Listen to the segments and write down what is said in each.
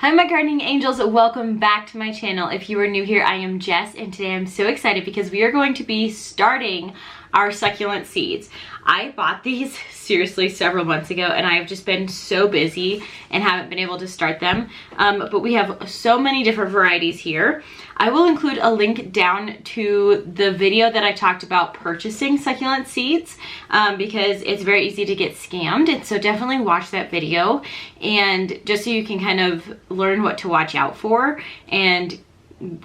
Hi my gardening angels, welcome back to my channel. If you are new here, I am Jess and today I'm so excited because we are going to be starting our succulent seeds. I bought these seriously several months ago and I've just been so busy and haven't been able to start them. But we have so many different varieties here. I will include a link down to the video that I talked about purchasing succulent seeds because it's very easy to get scammed. And so definitely watch that video, and just so you can kind of learn what to watch out for and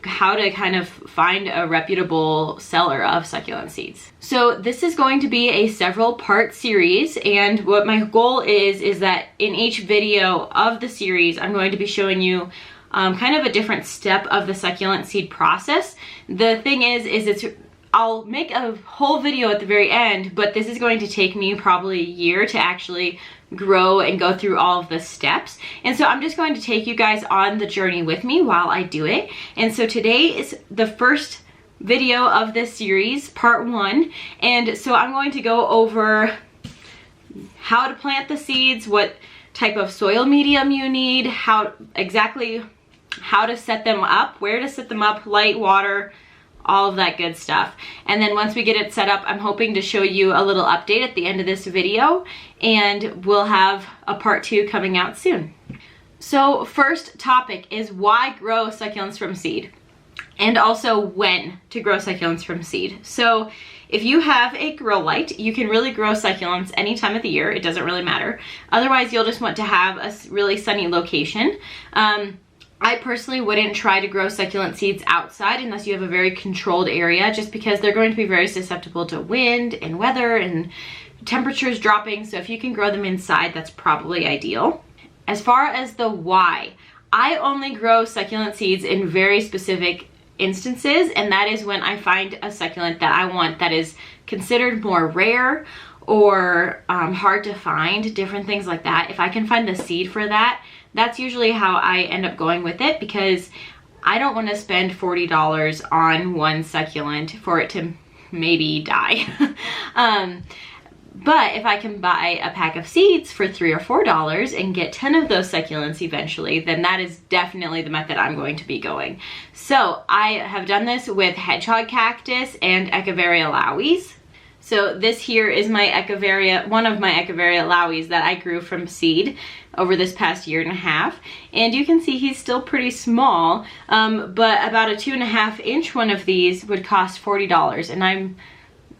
how to kind of find a reputable seller of succulent seeds. So this is going to be a several part series, and what my goal is that in each video of the series I'm going to be showing you kind of a different step of the succulent seed process. The thing is I'll make a whole video at the very end, but this is going to take me probably a year to actually grow and go through all of the steps. And so I'm just going to take you guys on the journey with me while I do it. And so today is the first video of this series, part 1. And so I'm going to go over how to plant the seeds, what type of soil medium you need, how to set them up, where to set them up, light, water, all of that good stuff. And then once we get it set up, I'm hoping to show you a little update at the end of this video, and we'll have a part 2 coming out soon. So first topic is why grow succulents from seed, and also when to grow succulents from seed. So if you have a grow light, you can really grow succulents any time of the year. It doesn't really matter. Otherwise, you'll just want to have a really sunny location. I personally wouldn't try to grow succulent seeds outside unless you have a very controlled area, just because they're going to be very susceptible to wind and weather and temperatures dropping. So if you can grow them inside, that's probably ideal. As far as the why, I only grow succulent seeds in very specific instances, and that is when I find a succulent that I want that is considered more rare or hard to find, different things like that. If I can find the seed for that, that's usually how I end up going with it, because I don't want to spend $40 on one succulent for it to maybe die. But if I can buy a pack of seeds for $3 or $4 and get 10 of those succulents eventually, then that is definitely the method I'm going to be going. So I have done this with hedgehog cactus and Echeveria lawis. So this here is my Echeveria, one of my Echeveria lawis that I grew from seed over this past year and a half. And you can see he's still pretty small, but about a 2.5 inch one of these would cost $40, and I'm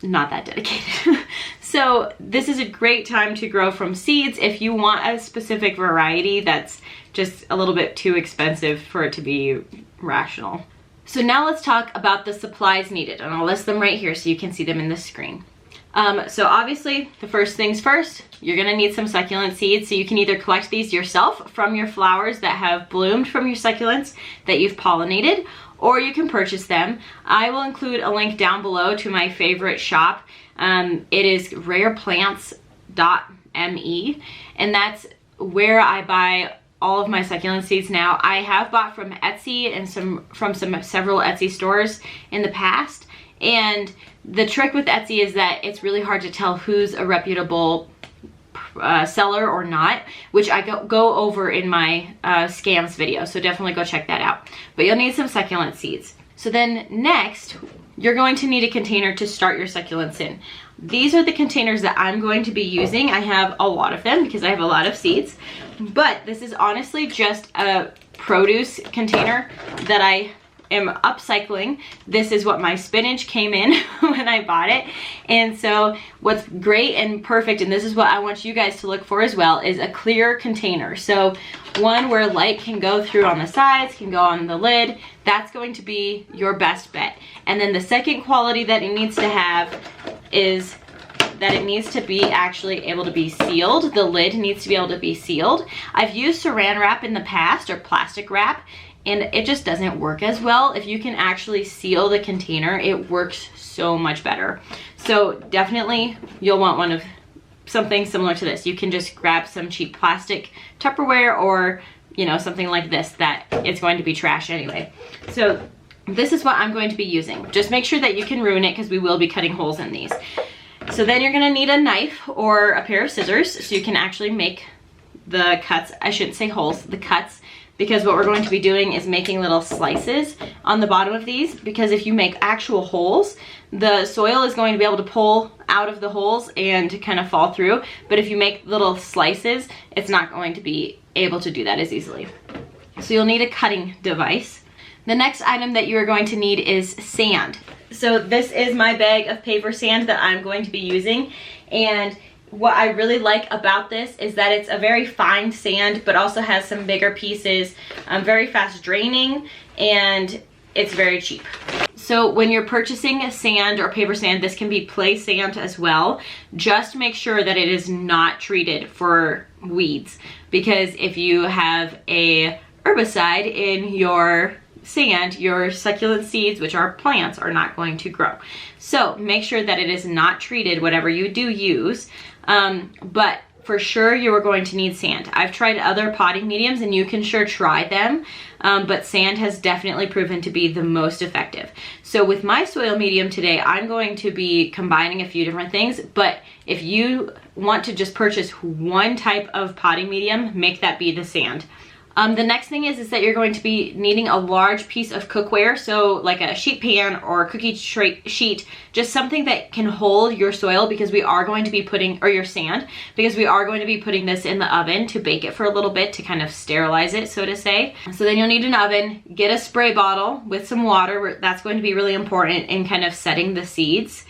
not that dedicated. So this is a great time to grow from seeds if you want a specific variety that's just a little bit too expensive for it to be rational. So now let's talk about the supplies needed, and I'll list them right here so you can see them in the screen. So obviously, the first things first, you're gonna need some succulent seeds. So you can either collect these yourself from your flowers that have bloomed from your succulents that you've pollinated, or you can purchase them. I will include a link down below to my favorite shop. It is rareplants.me, and that's where I buy all of my succulent seeds now. I have bought from Etsy and from several Etsy stores in the past. And the trick with Etsy is that it's really hard to tell who's a reputable seller or not, which I go over in my scams video. So definitely go check that out. But you'll need some succulent seeds. So then next, you're going to need a container to start your succulents in. These are the containers that I'm going to be using. I have a lot of them because I have a lot of seeds, but this is honestly just a produce container that I am upcycling. This is what my spinach came in when I bought it. And so what's great and perfect, and this is what I want you guys to look for as well, is a clear container. So one where light can go through on the sides, can go on the lid. That's going to be your best bet. And then the second quality that it needs to have is that it needs to be actually able to be sealed. The lid needs to be able to be sealed. I've used saran wrap in the past, or plastic wrap, and it just doesn't work as well. If you can actually seal the container, it works so much better. So definitely you'll want one of something similar to this. You can just grab some cheap plastic Tupperware, or something like this that it's going to be trash anyway. So this is what I'm going to be using. Just make sure that you can ruin it, because we will be cutting holes in these. So then you're gonna need a knife or a pair of scissors so you can actually make the cuts. I shouldn't say holes, the cuts because what we're going to be doing is making little slices on the bottom of these, because if you make actual holes, the soil is going to be able to pull out of the holes and kind of fall through. But if you make little slices, it's not going to be able to do that as easily. So you'll need a cutting device. The next item that you are going to need is sand. So this is my bag of paper sand that I'm going to be using, and what I really like about this is that it's a very fine sand, but also has some bigger pieces, very fast draining, and it's very cheap. So when you're purchasing sand or paper sand, this can be play sand as well. Just make sure that it is not treated for weeds, because if you have a herbicide in your sand, your succulent seeds, which are plants, are not going to grow. So make sure that it is not treated, whatever you do use. But for sure you are going to need sand. I've tried other potting mediums and you can sure try them, but sand has definitely proven to be the most effective. So with my soil medium today, I'm going to be combining a few different things, but if you want to just purchase one type of potting medium, make that be the sand. The next thing is that you're going to be needing a large piece of cookware, so like a sheet pan or cookie sheet, just something that can hold your soil, because we are going to be putting, or your sand, because we are going to be putting this in the oven to bake it for a little bit to kind of sterilize it, so to say. So then you'll need an oven, get a spray bottle with some water, that's going to be really important in kind of setting the seeds,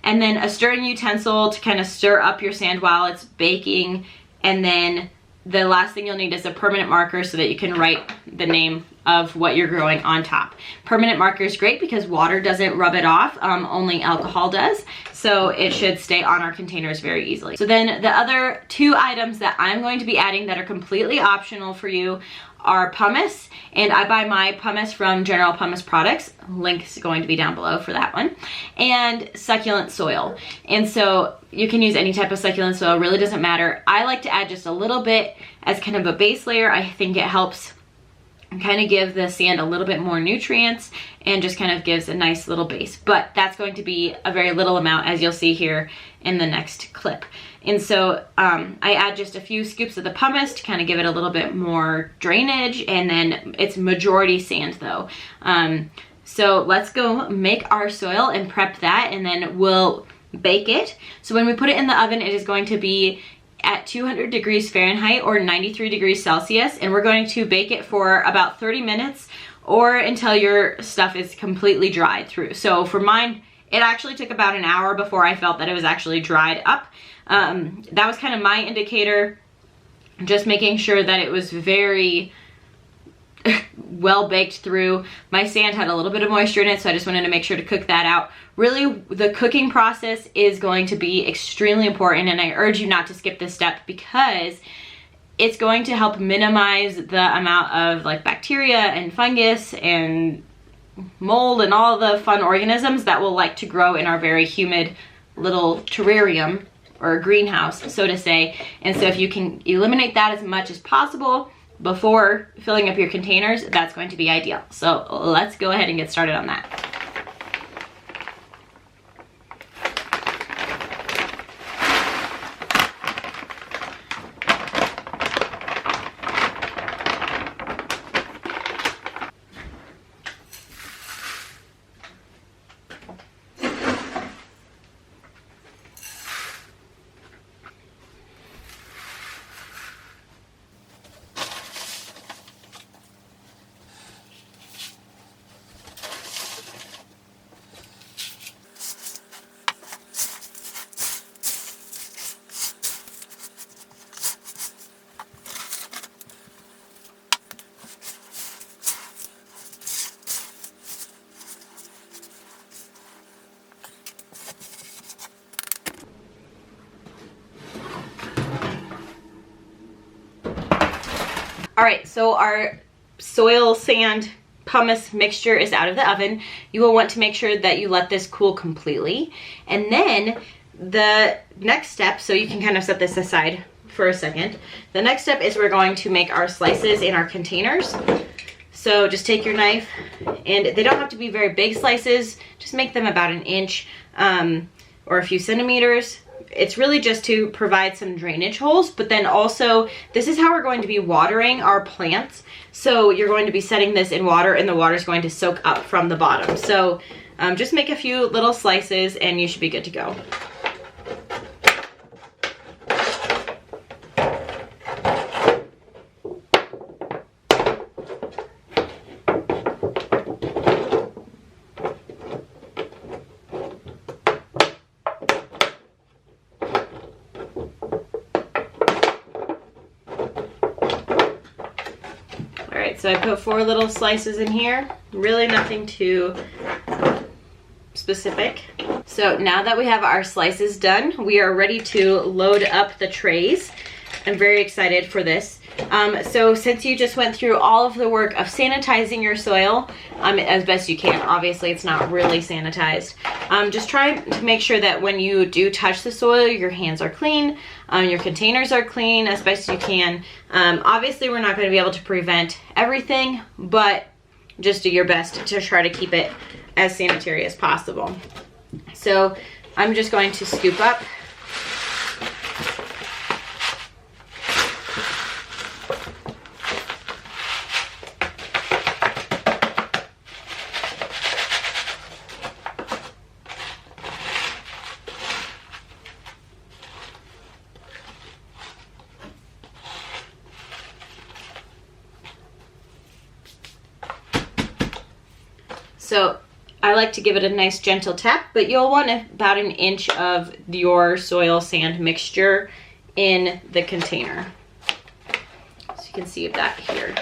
and then a stirring utensil to kind of stir up your sand while it's baking, and then the last thing you'll need is a permanent marker so that you can write the name of what you're growing on top. Permanent marker is great because water doesn't rub it off, only alcohol does. So it should stay on our containers very easily. So then the other two items that I'm going to be adding that are completely optional for you are pumice, and I buy my pumice from General Pumice Products. Link is going to be down below for that one. And succulent soil. And so you can use any type of succulent soil, really doesn't matter. I like to add just a little bit as kind of a base layer. I think it helps kind of give the sand a little bit more nutrients and just kind of gives a nice little base. But that's going to be a very little amount, as you'll see here in the next clip. And so I add just a few scoops of the pumice to kind of give it a little bit more drainage, and then it's majority sand though. So let's go make our soil and prep that, and then we'll bake it. So when we put it in the oven, it is going to be at 200 degrees Fahrenheit or 93 degrees Celsius, and we're going to bake it for about 30 minutes or until your stuff is completely dried through. So for mine, it actually took about an hour before I felt that it was actually dried up. That was kind of my indicator, just making sure that it was very well baked through. My sand had a little bit of moisture in it, so I just wanted to make sure to cook that out. Really, the cooking process is going to be extremely important, and I urge you not to skip this step because it's going to help minimize the amount of like bacteria and fungus and mold and all the fun organisms that will like to grow in our very humid little terrarium or greenhouse, so to say. And so if you can eliminate that as much as possible before filling up your containers, that's going to be ideal. So let's go ahead and get started on that. All right, so our soil, sand, pumice mixture is out of the oven. You will want to make sure that you let this cool completely. And then the next step, so you can kind of set this aside for a second. The next step is we're going to make our slices in our containers. So just take your knife, and they don't have to be very big slices. Just make them about an inch or a few centimeters. it's really just to provide some drainage holes, but then also this is how we're going to be watering our plants. So you're going to be setting this in water and the water is going to soak up from the bottom. So just make a few little slices and you should be good to go. So I put 4 little slices in here, really nothing too specific. So now that we have our slices done, we are ready to load up the trays. I'm very excited for this. So since you just went through all of the work of sanitizing your soil, as best you can, obviously it's not really sanitized. Just try to make sure that when you do touch the soil, your hands are clean, your containers are clean as best you can. Obviously we're not going to be able to prevent everything, but just do your best to try to keep it as sanitary as possible. So I'm just going to scoop up. So I like to give it a nice gentle tap, but you'll want about 1 inch of your soil sand mixture in the container. So you can see that here.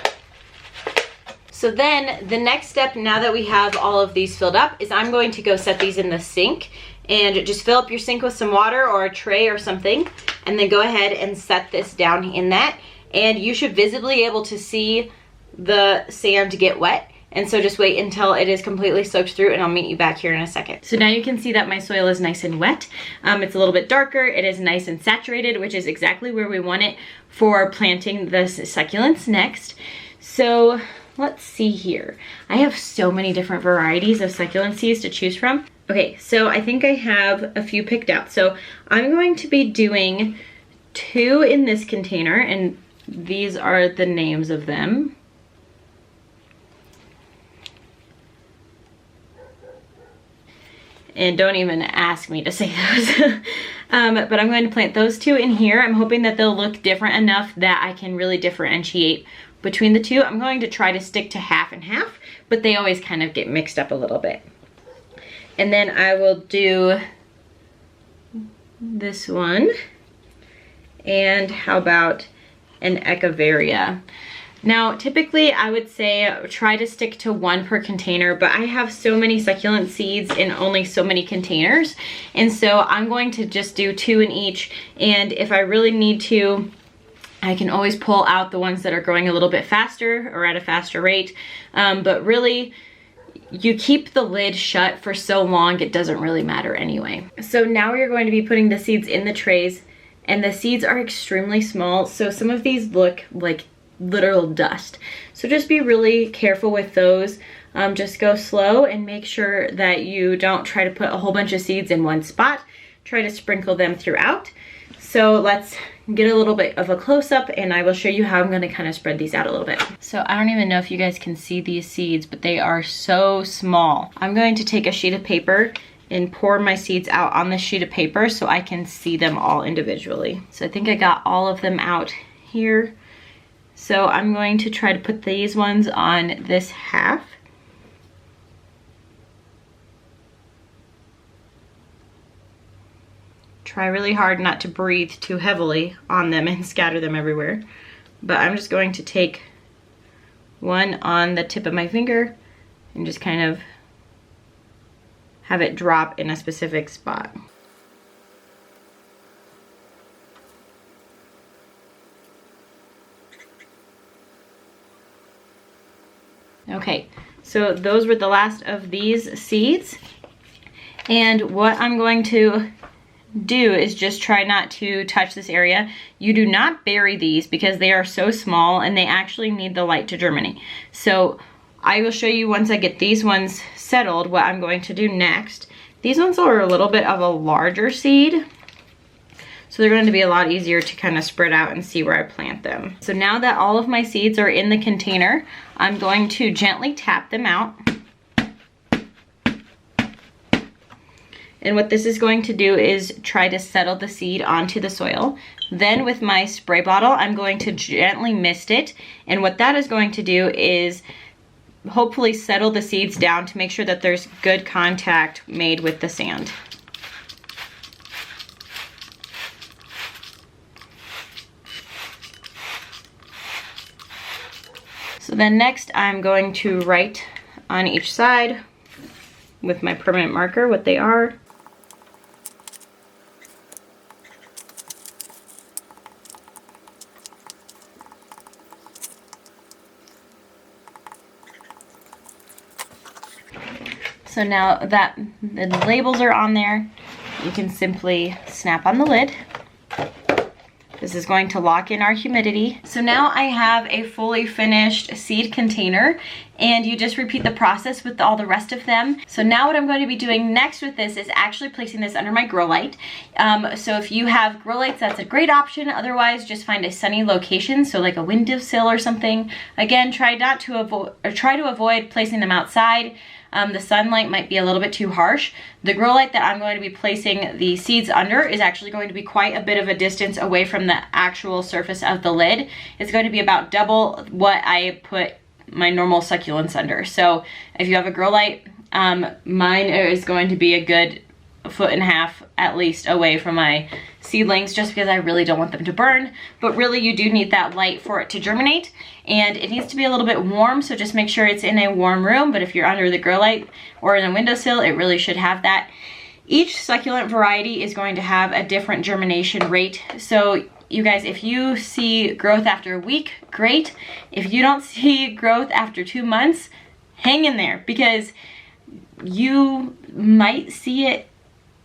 So then the next step, now that we have all of these filled up, is I'm going to go set these in the sink and just fill up your sink with some water or a tray or something, and then go ahead and set this down in that. And you should visibly able to see the sand get wet. And so just wait until it is completely soaked through and I'll meet you back here in a second. So now you can see that my soil is nice and wet. It's a little bit darker. It is nice and saturated, which is exactly where we want it for planting the succulents next. So let's see here. I have so many different varieties of succulent seeds to choose from. Okay, so I think I have a few picked out. So I'm going to be doing 2 in this container, and these are the names of them. And don't even ask me to say those. But I'm going to plant those 2 in here. I'm hoping that they'll look different enough that I can really differentiate between the 2. I'm going to try to stick to half and half, but they always kind of get mixed up a little bit. And then I will do this one. And how about an Echeveria? Now, typically I would say try to stick to 1 per container, but I have so many succulent seeds in only so many containers. And so I'm going to just do 2 in each. And if I really need to, I can always pull out the ones that are growing a little bit faster or at a faster rate. But really, you keep the lid shut for so long, it doesn't really matter anyway. So now we're going to be putting the seeds in the trays, and the seeds are extremely small. So some of these look like literal dust. So just be really careful with those. Just go slow and make sure that you don't try to put a whole bunch of seeds in one spot. Try to sprinkle them throughout. So let's get a little bit of a close-up and I will show you how I'm going to kind of spread these out a little bit. So I don't even know if you guys can see these seeds, but they are so small. I'm going to take a sheet of paper and pour my seeds out on this sheet of paper so I can see them all individually. So I think I got all of them out here. So I'm going to try to put these ones on this half. Try really hard not to breathe too heavily on them and scatter them everywhere. But I'm just going to take one on the tip of my finger and just kind of have it drop in a specific spot. Okay, so those were the last of these seeds. And what I'm going to do is just try not to touch this area. You do not bury these because they are so small and they actually need the light to germinate. So I will show you once I get these ones settled what I'm going to do next. These ones are a little bit of a larger seed. So they're going to be a lot easier to kind of spread out and see where I plant them. So now that all of my seeds are in the container, I'm going to gently tap them out. And what this is going to do is try to settle the seed onto the soil. Then with my spray bottle, I'm going to gently mist it. And what that is going to do is hopefully settle the seeds down to make sure that there's good contact made with the sand. So then next I'm going to write on each side with my permanent marker what they are. So now that the labels are on there, you can simply snap on the lid. This is going to lock in our humidity. So now I have a fully finished seed container, and you just repeat the process with all the rest of them. So now what I'm going to be doing next with this is actually placing this under my grow light. So if you have grow lights, that's a great option. Otherwise, just find a sunny location, so like a windowsill or something. Again, try to avoid placing them outside. The sunlight might be a little bit too harsh. The grow light that I'm going to be placing the seeds under is actually going to be quite a bit of a distance away from the actual surface of the lid. It's going to be about double what I put my normal succulents under. So if you have a grow light, mine is going to be a good 1.5 feet at least away from my seedlings, just because I really don't want them to burn. But really you do need that light for it to germinate, and it needs to be a little bit warm, so just make sure it's in a warm room. But if you're under the grow light or in a windowsill, it really should have that. Each succulent variety is going to have a different germination rate. So you guys, if you see growth after a week, great. If you don't see growth after 2 months, hang in there, because you might see it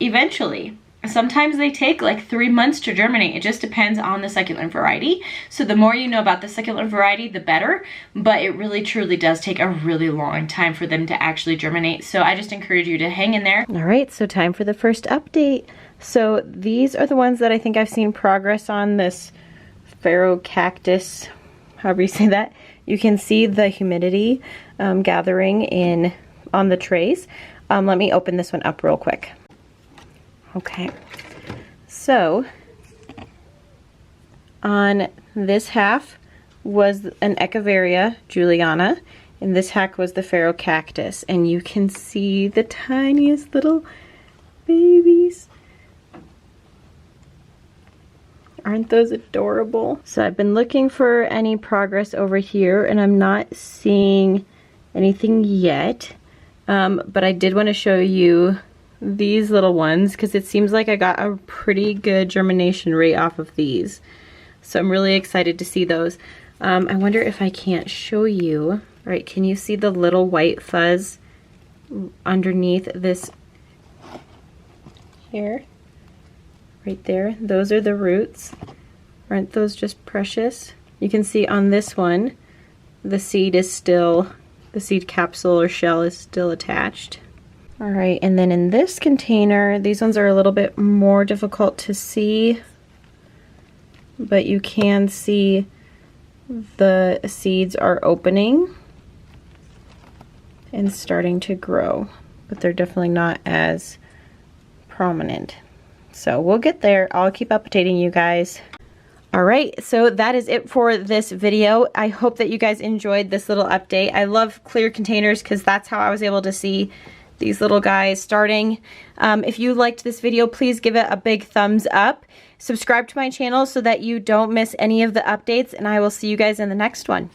eventually. Sometimes they take like 3 months to germinate. It just depends on the succulent variety. So the more you know about the succulent variety, the better. But it really truly does take a really long time for them to actually germinate. So I just encourage you to hang in there. All right, so time for the first update. So these are the ones that I think I've seen progress on, this pharaoh cactus, however you say that. You can see the humidity gathering on the trays. Let me open this one up real quick. Okay, so on this half was an Echeveria Juliana, and this half was the pharaoh cactus, and you can see the tiniest little babies. Aren't those adorable? So I've been looking for any progress over here, and I'm not seeing anything yet, but I did want to show you these little ones, because it seems like I got a pretty good germination rate off of these. So I'm really excited to see those. I wonder if I can't show you. All right, can you see the little white fuzz underneath this here? Right there. Those are the roots. Aren't those just precious? You can see on this one, the seed capsule or shell is still attached. All right, and then in this container, these ones are a little bit more difficult to see, but you can see the seeds are opening and starting to grow, but they're definitely not as prominent. So we'll get there. I'll keep updating you guys. All right, so that is it for this video. I hope that you guys enjoyed this little update. I love clear containers because that's how I was able to see these little guys starting. If you liked this video, please give it a big thumbs up. Subscribe to my channel so that you don't miss any of the updates, and I will see you guys in the next one.